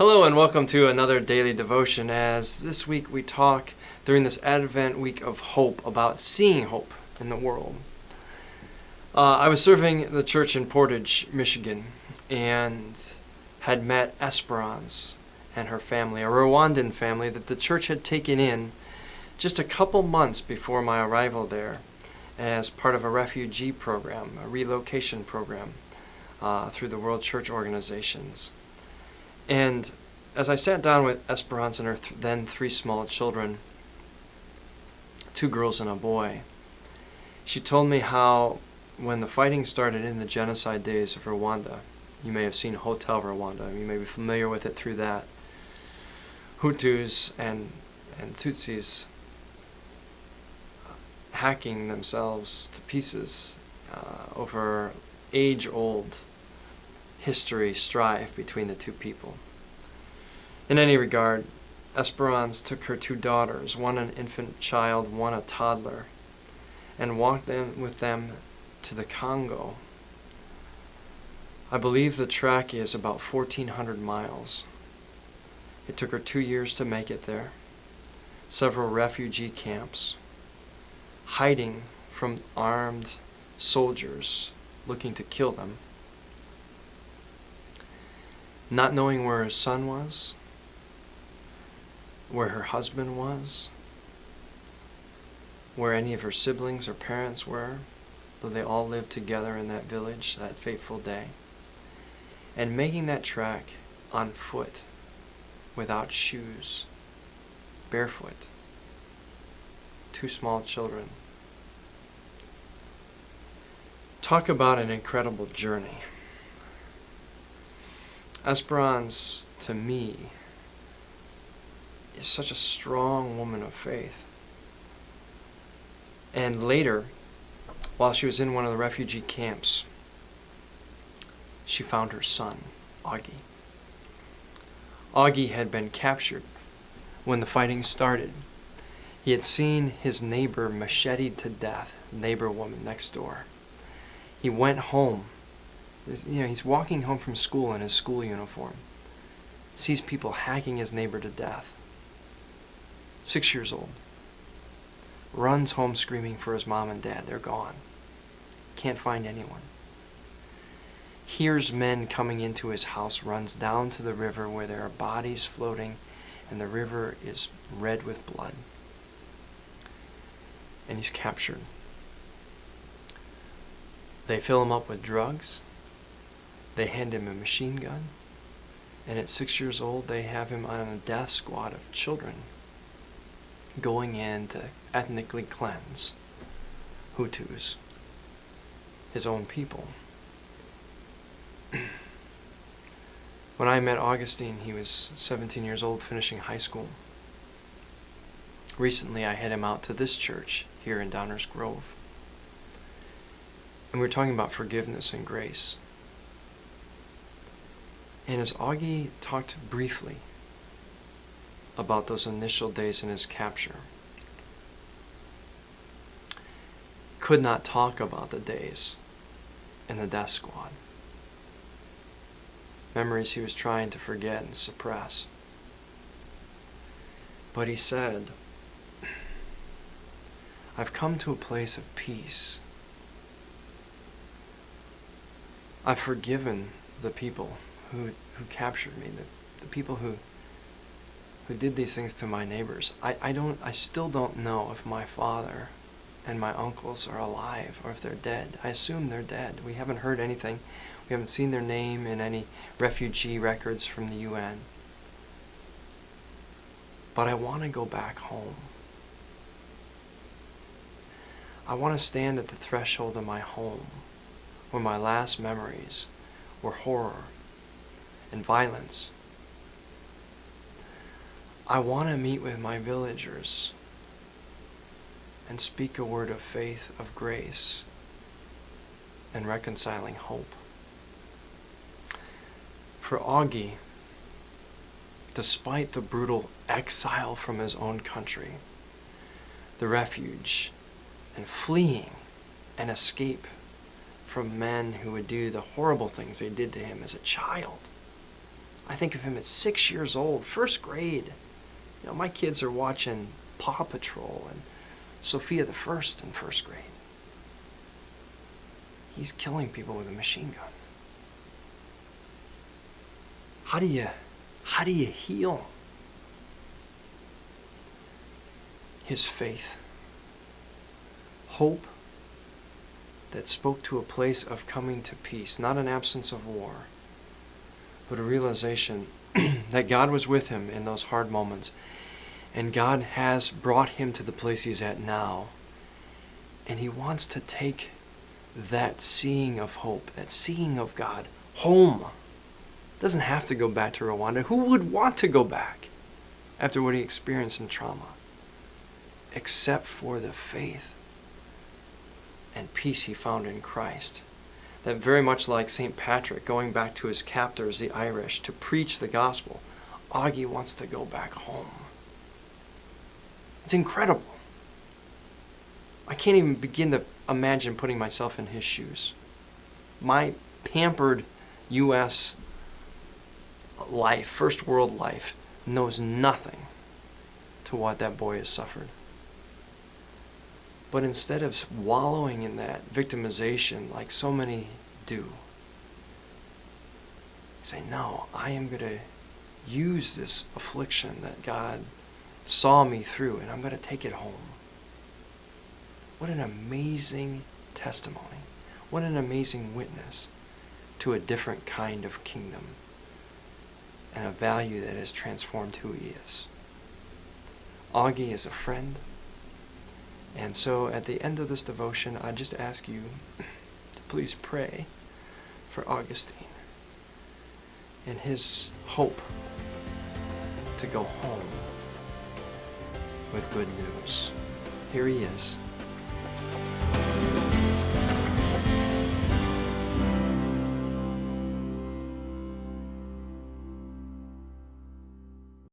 Hello and welcome to another daily devotion, as this week we talk during this Advent week of hope about seeing hope in the world. I was serving the church in Portage, Michigan, and had met Esperance and her family, a Rwandan family that the church had taken in just a couple months before my arrival there as part of a refugee program, a relocation program through the World Church Organizations. And as I sat down with Esperance and her then three small children, 2 girls and a boy, she told me how when the fighting started in the genocide days of Rwanda, you may have seen Hotel Rwanda, you may be familiar with it through that, Hutus and Tutsis hacking themselves to pieces over age-old history strife between the two people. In any regard, Esperance took her 2 daughters, one an infant child, one a toddler, and walked with them to the Congo. I believe the track is about 1,400 miles. It took her 2 years to make it there. Several refugee camps, hiding from armed soldiers looking to kill them. Not knowing where her son was, where her husband was, where any of her siblings or parents were, though they all lived together in that village that fateful day, and making that trek on foot, without shoes, barefoot, 2 small children. Talk about an incredible journey. Esperance, to me, is such a strong woman of faith. And later, while she was in one of the refugee camps, she found her son, Augie. Augie had been captured when the fighting started. He had seen his neighbor macheted to death, neighbor woman next door. He went home. He's walking home from school in his school uniform. Sees people hacking his neighbor to death. 6 years old. Runs home screaming for his mom and dad. They're gone. Can't find anyone. Hears men coming into his house, runs down to the river where there are bodies floating, and the river is red with blood. And he's captured. They fill him up with drugs. They hand him a machine gun, and at 6 years old, they have him on a death squad of children going in to ethnically cleanse Hutus, his own people. When I met Augustine, he was 17 years old, finishing high school. Recently, I had him out to this church here in Downers Grove, and we were talking about forgiveness and grace. And as Augie talked briefly about those initial days in his capture, could not talk about the days in the death squad. Memories he was trying to forget and suppress. But he said, "I've come to a place of peace. I've forgiven the people who captured me, the people who did these things to my neighbors. I still don't know if my father and my uncles are alive or if they're dead. I assume they're dead. We haven't heard anything. We haven't seen their name in any refugee records from the UN. But I want to go back home. I want to stand at the threshold of my home where my last memories were horror and violence. I want to meet with my villagers and speak a word of faith, of grace, and reconciling hope." For Augie, despite the brutal exile from his own country, the refuge, and fleeing and escape from men who would do the horrible things they did to him as a child, I think of him at 6 years old, first grade. My kids are watching Paw Patrol and Sophia the First in first grade. He's killing people with a machine gun. How do you heal? His faith. Hope that spoke to a place of coming to peace, not an absence of war, but a realization that God was with him in those hard moments, and God has brought him to the place he's at now, and he wants to take that seeing of hope, that seeing of God, home. Doesn't have to go back to Rwanda. Who would want to go back after what he experienced in trauma? Except for the faith and peace he found in Christ. That very much like St. Patrick going back to his captors, the Irish, to preach the gospel, Augie wants to go back home. It's incredible. I can't even begin to imagine putting myself in his shoes. My pampered U.S. life, first world life, knows nothing to what that boy has suffered. But instead of wallowing in that victimization like so many do, say, no, I am going to use this affliction that God saw me through, and I'm going to take it home. What an amazing testimony. What an amazing witness to a different kind of kingdom and a value that has transformed who he is. Augie is a friend. And so at the end of this devotion, I just ask you to please pray for Augustine and his hope to go home with good news. Here he is.